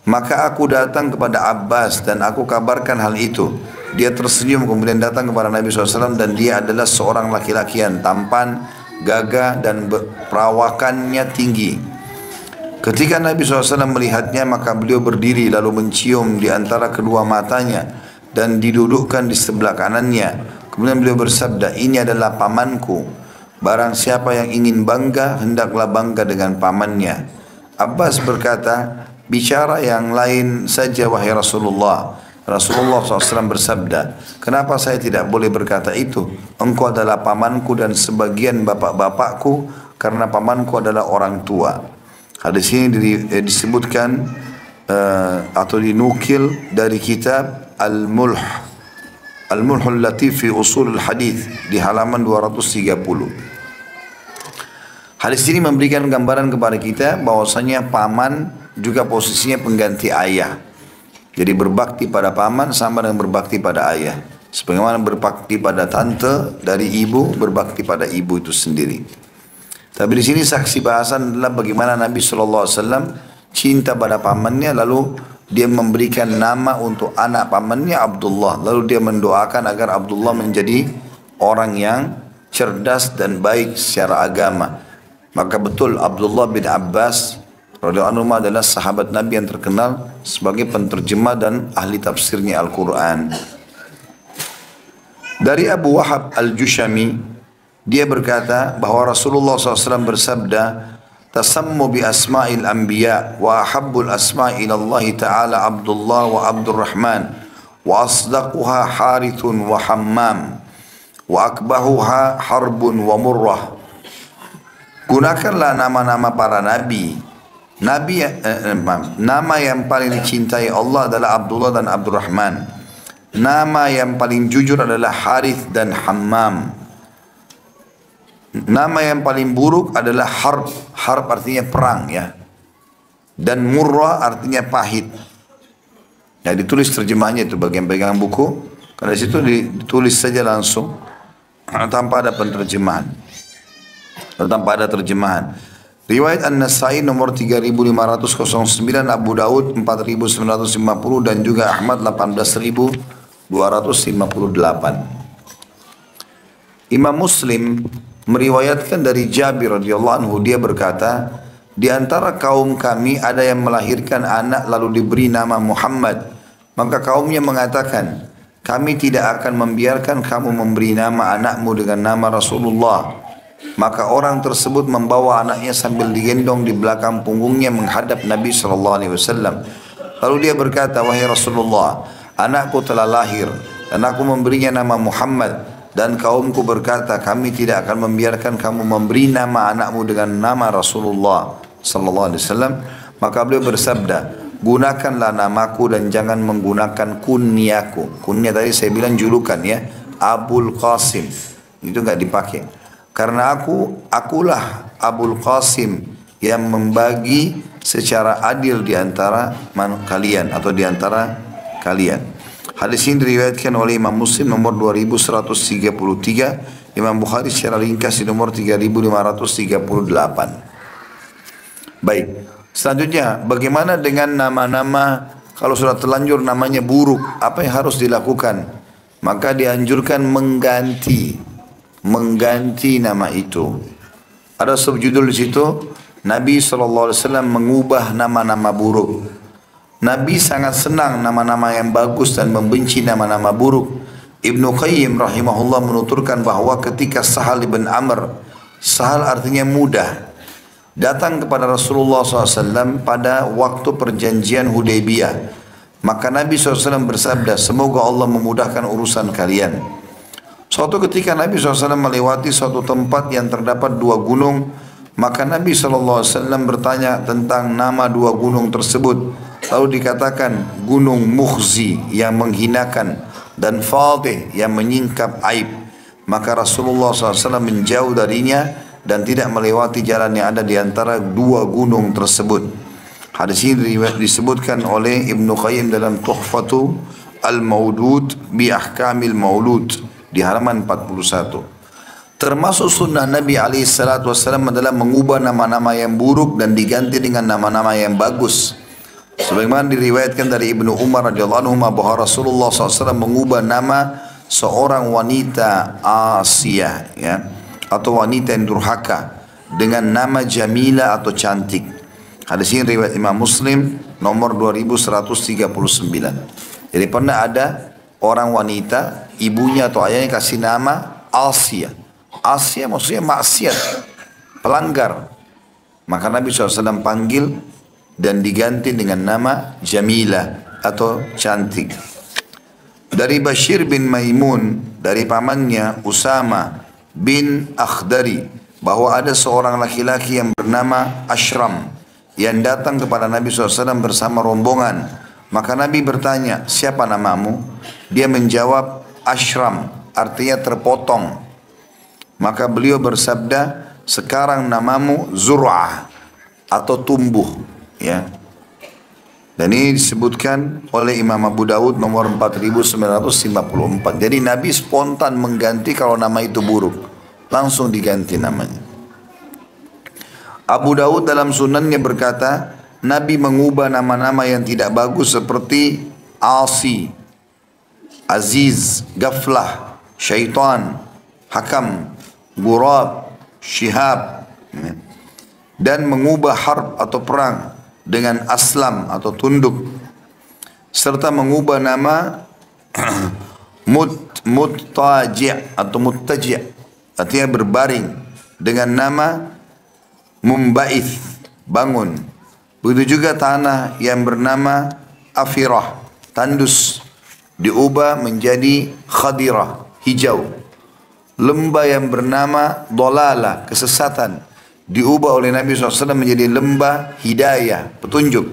Maka aku datang kepada Abbas dan aku kabarkan hal itu. Dia tersenyum kemudian datang kepada Nabi SAW dan dia adalah seorang laki-laki yang tampan, gagah dan perawakannya tinggi. Ketika Nabi SAW melihatnya, maka beliau berdiri lalu mencium di antara kedua matanya dan didudukkan di sebelah kanannya. Kemudian beliau bersabda, ini adalah pamanku. Barang siapa yang ingin bangga, hendaklah bangga dengan pamannya. Abbas berkata, bicara yang lain saja wahai Rasulullah. Rasulullah SAW bersabda, kenapa saya tidak boleh berkata itu? Engkau adalah pamanku dan sebagian bapak-bapakku, karena pamanku adalah orang tua. Hadis ini disebutkan atau dinukil dari kitab Al-Mulh Al-Mulhul Latif fi Usul Al-Hadith di halaman 230. Hadis ini memberikan gambaran kepada kita bahwasanya paman juga posisinya pengganti ayah. Jadi berbakti pada paman sama dengan berbakti pada ayah. Sebagaimana berbakti pada tante dari ibu, berbakti pada ibu itu sendiri. Tapi di sini saksi bahasan adalah bagaimana Nabi SAW cinta pada pamannya, lalu dia memberikan nama untuk anak pamannya Abdullah. Lalu dia mendoakan agar Abdullah menjadi orang yang cerdas dan baik secara agama. Maka betul Abdullah bin Abbas radhiyallahu anhu adalah sahabat Nabi yang terkenal sebagai penterjemah dan ahli tafsirnya Al-Quran. Dari Abu Wahab Al-Jushami, dia berkata bahwa Rasulullah SAW bersabda, tasammu bi asma'il anbiya wa ahabbul asma'i ilallahi ta'ala Abdullah wa Abdurrahman wa asdaquha Harithun wa Hammam wa akbahuha Harbun wa Murrah. Gunakanlah nama-nama para nabi. Nama yang paling dicintai Allah adalah Abdullah dan Abdurrahman. Nama yang paling jujur adalah Harith dan Hammam. Nama yang paling buruk adalah Harb. Harb artinya perang ya. Dan Murrah artinya pahit. Ya, ditulis terjemahnya itu bagian pegangan buku. Karena situ ditulis saja langsung tanpa ada penerjemahan. Tanpa ada terjemahan. Riwayat An-Nasai nomor 3509, Abu Daud 4950 dan juga Ahmad 18258. Imam Muslim meriwayatkan dari Jabir radhiyallahu anhu, dia berkata, di antara kaum kami ada yang melahirkan anak lalu diberi nama Muhammad. Maka kaumnya mengatakan, kami tidak akan membiarkan kamu memberi nama anakmu dengan nama Rasulullah. Maka orang tersebut membawa anaknya sambil digendong di belakang punggungnya menghadap Nabi SAW. Lalu dia berkata, wahai Rasulullah, anakku telah lahir dan aku memberinya nama Muhammad. Dan kaumku berkata, kami tidak akan membiarkan kamu memberi nama anakmu dengan nama Rasulullah SAW. Maka beliau bersabda, gunakanlah namaku dan jangan menggunakan kunyaku. Kunya tadi saya bilang julukan ya, Abul Qasim. Itu enggak dipakai. Karena akulah Abul Qasim yang membagi secara adil di antara kalian atau di antara kalian. Hadis ini diriwayatkan oleh Imam Muslim nomor 2133, Imam Bukhari secara ringkas di nomor 3538. Baik, selanjutnya bagaimana dengan nama-nama kalau sudah terlanjur namanya buruk, apa yang harus dilakukan? Maka dianjurkan mengganti nama itu. Ada subjudul di situ, Nabi SAW mengubah nama-nama buruk. Nabi sangat senang nama-nama yang bagus dan membenci nama-nama buruk. Ibnu Qayyim rahimahullah menuturkan bahwa ketika Sahal bin Amr, Sahal artinya mudah, datang kepada Rasulullah SAW pada waktu perjanjian Hudaybiyah, maka Nabi SAW bersabda, semoga Allah memudahkan urusan kalian. Suatu ketika Nabi SAW melewati suatu tempat yang terdapat dua gunung, maka Nabi SAW bertanya tentang nama dua gunung tersebut. Lalu dikatakan gunung Mukhzi yang menghinakan dan Fadih yang menyingkap aib. Maka Rasulullah SAW menjauh darinya dan tidak melewati jalan yang ada di antara dua gunung tersebut. Hadis ini disebutkan oleh Ibnu Qayyim dalam Tuhfatu Al-Maudud bi Ahkamil Maulud di halaman 41. Termasuk sunnah Nabi SAW adalah mengubah nama-nama yang buruk dan diganti dengan nama-nama yang bagus. Sebagaimana diriwayatkan dari Ibnu Umar radhiyallahu anhu bahwa Rasulullah SAW mengubah nama seorang wanita Asiyah ya, atau wanita yang durhaka dengan nama Jamila atau cantik. Hadis ini riwayat Imam Muslim nomor 2139. Jadi pernah ada orang wanita, ibunya atau ayahnya kasih nama Asiyah. Asiyah maksudnya maksiat, pelanggar. Maka Nabi SAW panggil dan diganti dengan nama Jamila atau cantik. Dari Bashir bin Maimun, dari pamannya Usama bin Akhdari, bahwa ada seorang laki-laki yang bernama Ashram yang datang kepada Nabi SAW bersama rombongan. Maka Nabi bertanya, siapa namamu? Dia menjawab, Ashram, artinya terpotong. Maka beliau bersabda, sekarang namamu Zur'ah atau tumbuh. Ya. Dan ini disebutkan oleh Imam Abu Daud nomor 4954. Jadi Nabi spontan mengganti kalau nama itu buruk, langsung diganti namanya. Abu Daud dalam sunannya berkata, Nabi mengubah nama-nama yang tidak bagus seperti Asi, Aziz, Gaflah, Syaitan, Hakam, Gurab, Syihab, dan mengubah harb atau perang dengan aslam atau tunduk, serta mengubah nama muttaji' atau muttaji' artinya berbaring dengan nama mumba'ith, bangun. Begitu juga tanah yang bernama afirah, tandus, diubah menjadi khadirah, hijau. Lembah yang bernama dolala, kesesatan, diubah oleh Nabi SAW menjadi lembah hidayah, petunjuk.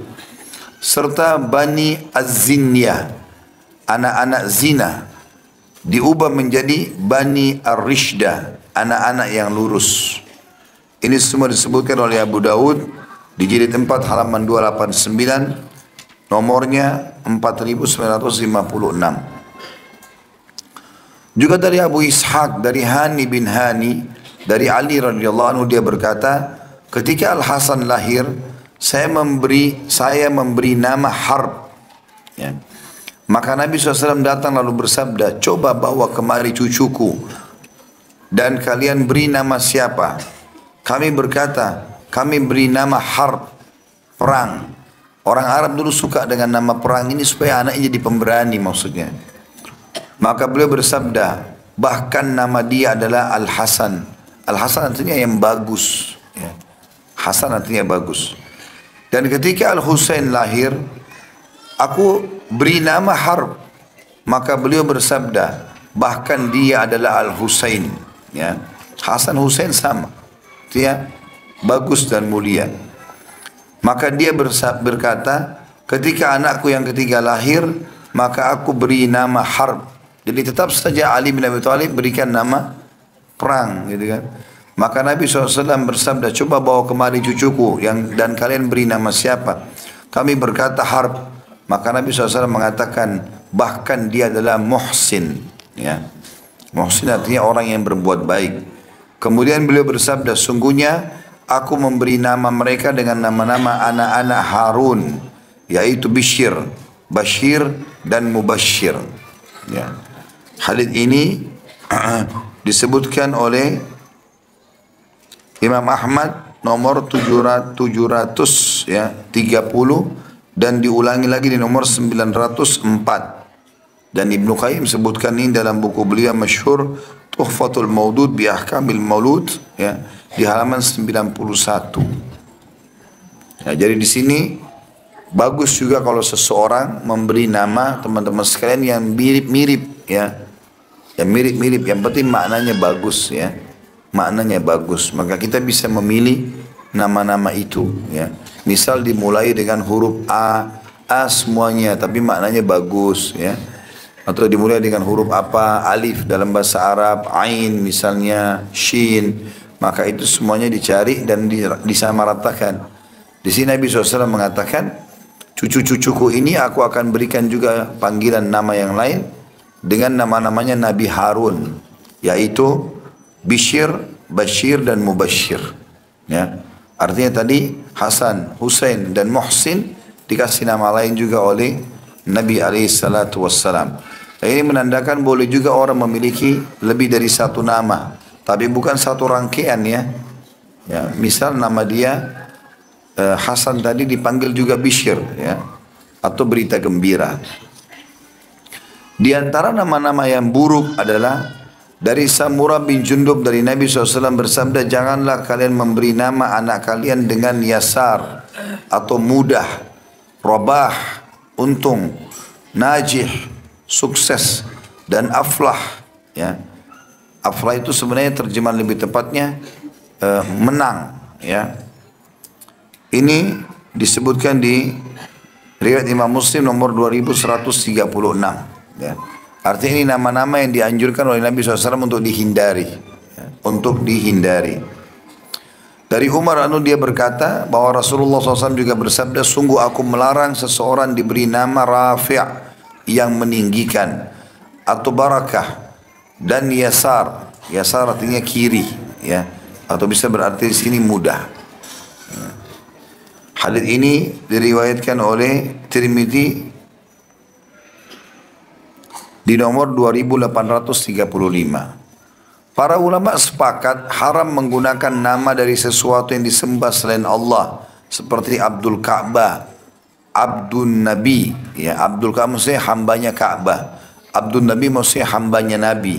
Serta Bani Az-Zinyah, anak-anak zina, diubah menjadi Bani Ar-Rishdah, anak-anak yang lurus. Ini semua disebutkan oleh Abu Daud di jilid 4 halaman 289, nomornya 4956. Juga dari Abu Ishaq, dari Hani bin Hani, dari Ali radhiyallahu anhu, dia berkata, ketika Al Hasan lahir, saya memberi nama Harb. Ya. Maka Nabi SAW datang lalu bersabda, coba bawa kemari cucuku dan kalian beri nama siapa? Kami berkata, kami beri nama Harb, perang. Orang Arab dulu suka dengan nama perang ini supaya anaknya jadi pemberani maksudnya. Maka beliau bersabda, bahkan nama dia adalah Al-Hasan. Al-Hasan artinya yang bagus. Ya. Hasan artinya bagus. Dan ketika Al-Husain lahir, aku beri nama Harb. Maka beliau bersabda, bahkan dia adalah Al-Husain. Ya. Hasan Husain sama. Dia bagus dan mulia. Maka dia berkata, ketika anakku yang ketiga lahir, maka aku beri nama Harb. Jadi tetap saja Ali bin Abi Thalib berikan nama perang, gitu kan. Maka Nabi SAW bersabda, coba bawa kemari cucuku dan kalian beri nama siapa? Kami berkata Harb. Maka Nabi SAW mengatakan, bahkan dia adalah Muhsin. Ya. Muhsin artinya orang yang berbuat baik. Kemudian beliau bersabda, sungguhnya aku memberi nama mereka dengan nama-nama anak-anak Harun, yaitu Bishr, Bashir, dan Mubashir. Ya. Hadits ini disebutkan oleh Imam Ahmad nomor 730 dan diulangi lagi di nomor 904. Dan Ibnu Qayyim sebutkan ini dalam buku beliau masyhur Tuhfatul Maudud bi Ahkamil Maulud, ya, di halaman 91. Ya, jadi di sini bagus juga kalau seseorang memberi nama teman-teman sekalian yang mirip-mirip, ya. Yang mirip-mirip, yang penting maknanya bagus, ya. Maknanya bagus, maka kita bisa memilih nama-nama itu, ya. Misal dimulai dengan huruf A semuanya, tapi maknanya bagus, ya. Atau dimulai dengan huruf apa, alif dalam bahasa Arab, ain misalnya, shin, maka itu semuanya dicari dan disamaratakan. Di sini Nabi SAW mengatakan, cucu-cucuku ini aku akan berikan juga panggilan nama yang lain dengan nama-namanya Nabi Harun, yaitu Bishr, Bashir, dan Mubashir. Ya. Artinya tadi Hasan, Husain, dan Muhsin dikasih nama lain juga oleh Nabi SAW. Ini menandakan boleh juga orang memiliki lebih dari satu nama, tapi bukan satu rangkaian, ya. Ya, misal nama dia Hasan tadi dipanggil juga Bishr, ya, atau berita gembira. Di antara nama-nama yang buruk adalah dari Samurah bin Jundub dari Nabi SAW bersabda, janganlah kalian memberi nama anak kalian dengan Yasar atau mudah, Rabah, untung, Najih, sukses, dan Aflah. Ya. Aflah itu sebenarnya terjemahan lebih tepatnya menang. Ya. Ini disebutkan di riwayat Imam Muslim nomor 2136. Ya. Artinya ini nama-nama yang dianjurkan oleh Nabi SAW untuk dihindari. Ya. Untuk dihindari. Dari Umar dia berkata bahwa Rasulullah SAW juga bersabda, sungguh aku melarang seseorang diberi nama Rafi' yang meninggikan, atau Barakah, dan Yasar. Yasar artinya kiri, ya, atau bisa berarti di sini mudah. Ya. Hadits ini diriwayatkan oleh Tirmidzi di nomor 2835. Para ulama sepakat haram menggunakan nama dari sesuatu yang disembah selain Allah, seperti Abdul Ka'bah, Abdul Nabi, ya, Abdul Ka'bah maksudnya hambanya Ka'bah, Abdul Nabi maksudnya hambanya Nabi,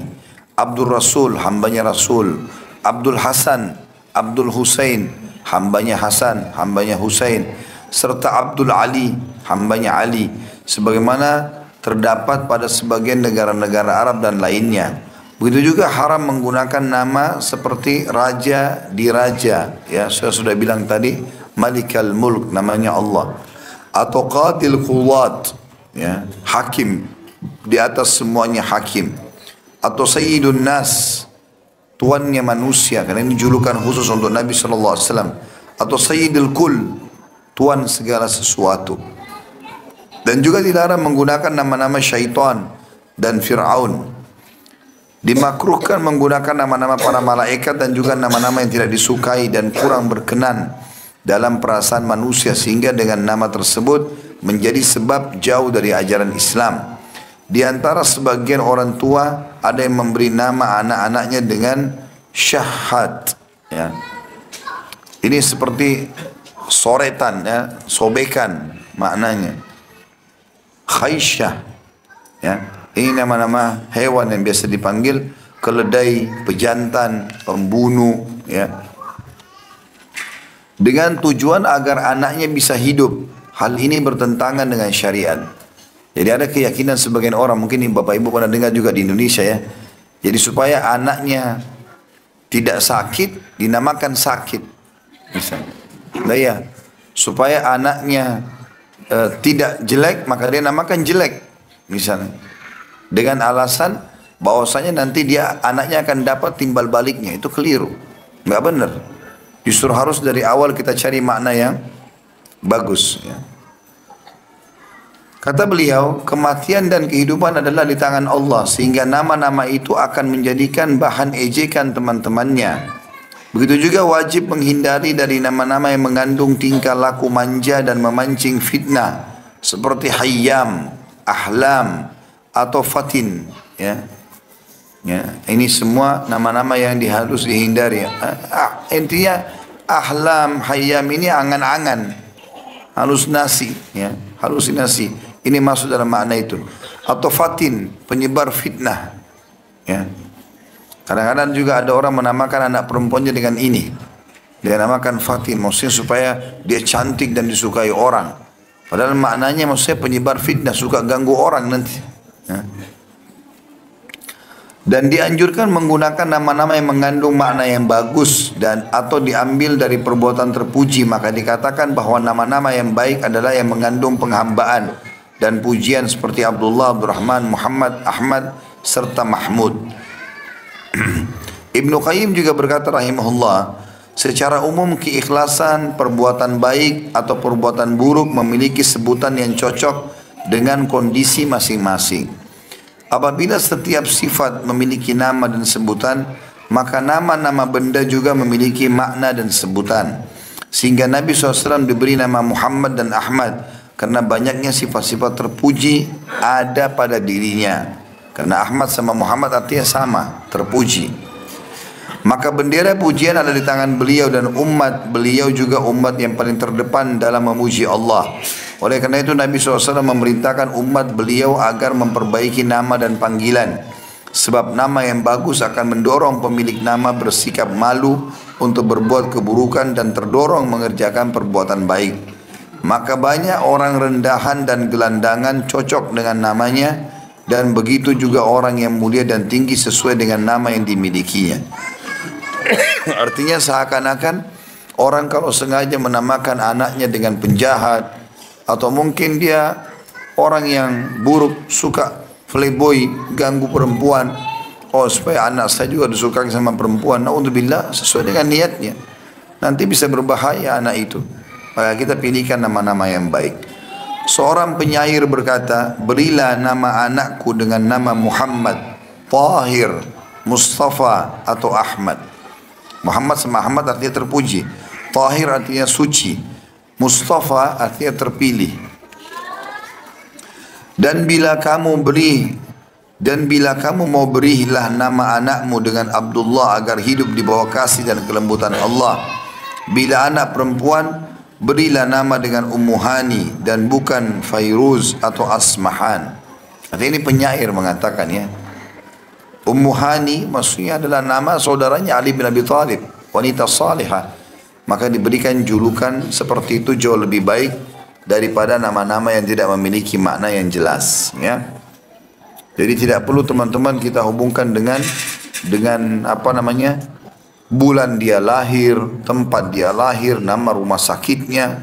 Abdul Rasul hambanya Rasul, Abdul Hasan, Abdul Husain hambanya Hasan, hambanya Husain, serta Abdul Ali hambanya Ali, sebagaimana terdapat pada sebagian negara-negara Arab dan lainnya. Begitu juga haram menggunakan nama seperti Raja Diraja, ya, saya sudah bilang tadi, Malikal Mulk namanya Allah, atau Qatil Quwat, ya, hakim, di atas semuanya hakim. atau Sayyidun Nas, tuannya manusia, karena ini julukan khusus untuk Nabi sallallahu alaihi wasallam, atau Sayyidul Kul, tuan segala sesuatu. Dan juga dilarang menggunakan nama-nama syaitan dan Fir'aun. Dimakruhkan menggunakan nama-nama para malaikat dan juga nama-nama yang tidak disukai dan kurang berkenan dalam perasaan manusia, sehingga dengan nama tersebut menjadi sebab jauh dari ajaran Islam. Di antara sebagian orang tua ada yang memberi nama anak-anaknya dengan syahad, ya. Ini seperti soretan, ya, sobekan maknanya. Khaisyah, ya. Ini nama-nama hewan yang biasa dipanggil keledai, pejantan, pembunuh, ya. Dengan tujuan agar anaknya bisa hidup. Hal ini bertentangan dengan syariat. Jadi ada keyakinan sebagian orang, mungkin Bapak Ibu pernah dengar juga di Indonesia, ya. Jadi supaya anaknya tidak sakit, dinamakan sakit. Misalnya. Nah, ya. Supaya anaknya tidak jelek, maka dia namakan jelek. Misalnya. Dengan alasan bahwasanya nanti anaknya akan dapat timbal baliknya. Itu keliru. Nggak benar. Justru harus dari awal kita cari makna yang bagus, ya. Kata beliau, kematian dan kehidupan adalah di tangan Allah, sehingga nama-nama itu akan menjadikan bahan ejekan teman-temannya. Begitu juga wajib menghindari dari nama-nama yang mengandung tingkah laku manja dan memancing fitnah, seperti Hayyam, Ahlam, atau Fatin, ya. Ya, ini semua nama-nama yang harus dihindari. Intinya Ahlam, Hayyam ini angan-angan, halusinasi, ya, halusinasi. Ini masuk dalam makna itu. Atau Fatin, penyebar fitnah, ya. Kadang-kadang juga ada orang menamakan anak perempuannya dengan ini. Dia namakan Fatin, maksudnya supaya dia cantik dan disukai orang. Padahal maknanya maksudnya penyebar fitnah, suka ganggu orang nanti, ya. Dan dianjurkan menggunakan nama-nama yang mengandung makna yang bagus dan atau diambil dari perbuatan terpuji. Maka dikatakan bahwa nama-nama yang baik adalah yang mengandung penghambaan dan pujian, seperti Abdullah, Abdurrahman, Muhammad, Ahmad, serta Mahmud. Ibnu Qayyim juga berkata rahimahullah, secara umum keikhlasan, perbuatan baik atau perbuatan buruk memiliki sebutan yang cocok dengan kondisi masing-masing. Apabila setiap sifat memiliki nama dan sebutan, maka nama-nama benda juga memiliki makna dan sebutan. Sehingga Nabi SAW diberi nama Muhammad dan Ahmad, karena banyaknya sifat-sifat terpuji ada pada dirinya. Karena Ahmad sama Muhammad artinya sama, terpuji. Maka bendera pujian ada di tangan beliau, dan umat beliau juga umat yang paling terdepan dalam memuji Allah. Oleh karena itu Nabi SAW memerintahkan umat beliau agar memperbaiki nama dan panggilan. Sebab nama yang bagus akan mendorong pemilik nama bersikap malu untuk berbuat keburukan dan terdorong mengerjakan perbuatan baik. Maka banyak orang rendahan dan gelandangan cocok dengan namanya, dan begitu juga orang yang mulia dan tinggi sesuai dengan nama yang dimilikinya. Artinya seakan-akan orang kalau sengaja menamakan anaknya dengan penjahat, atau mungkin dia orang yang buruk, suka playboy, ganggu perempuan, oh supaya anak saya juga disukai sama perempuan, naudzubillah, sesuai dengan niatnya, nanti bisa berbahaya anak itu. Maka kita pilihkan nama-nama yang baik. Seorang penyair berkata, berilah nama anakku dengan nama Muhammad, Tahir, Mustafa, atau Ahmad. Muhammad sama Ahmad artinya terpuji, Tahir artinya suci, Mustafa artinya terpilih. Dan bila kamu mau berilah nama anakmu dengan Abdullah agar hidup di bawah kasih dan kelembutan Allah. Bila anak perempuan, berilah nama dengan Ummu Hani dan bukan Fairuz atau Asmahan. Artinya ini penyair mengatakan, ya. Ummu Hani maksudnya adalah nama saudaranya Ali bin Abi Thalib, wanita salihah. Maka diberikan julukan seperti itu jauh lebih baik daripada nama-nama yang tidak memiliki makna yang jelas, ya. Jadi tidak perlu teman-teman kita hubungkan dengan apa namanya, bulan dia lahir, tempat dia lahir, nama rumah sakitnya.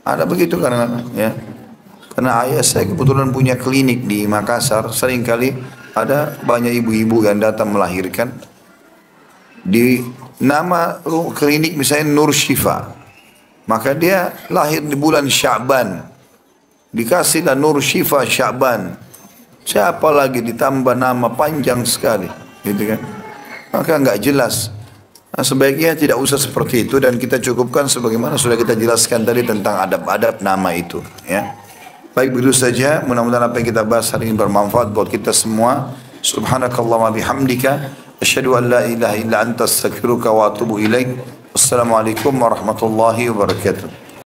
Ada begitu kan, ya. Karena ayah saya kebetulan punya klinik di Makassar, seringkali ada banyak ibu-ibu yang datang melahirkan di nama klinik misalnya Nur Shifa, maka dia lahir di bulan Sya'ban, dikasihlah Nur Shifa Sya'ban, siapa lagi ditambah nama panjang sekali, gitu kan? Maka nggak jelas. Nah, sebaiknya tidak usah seperti itu dan kita cukupkan sebagaimana sudah kita jelaskan tadi tentang adab-adab nama itu, ya. Baik, begitu saja. Mudah-mudahan apa yang kita bahas hari ini bermanfaat buat kita semua. Subhanakallahumma bihamdika asyhadu an la ilaha illa anta astaghfiruka wa atubu ilaik. Wassalamualaikum warahmatullahi wabarakatuh.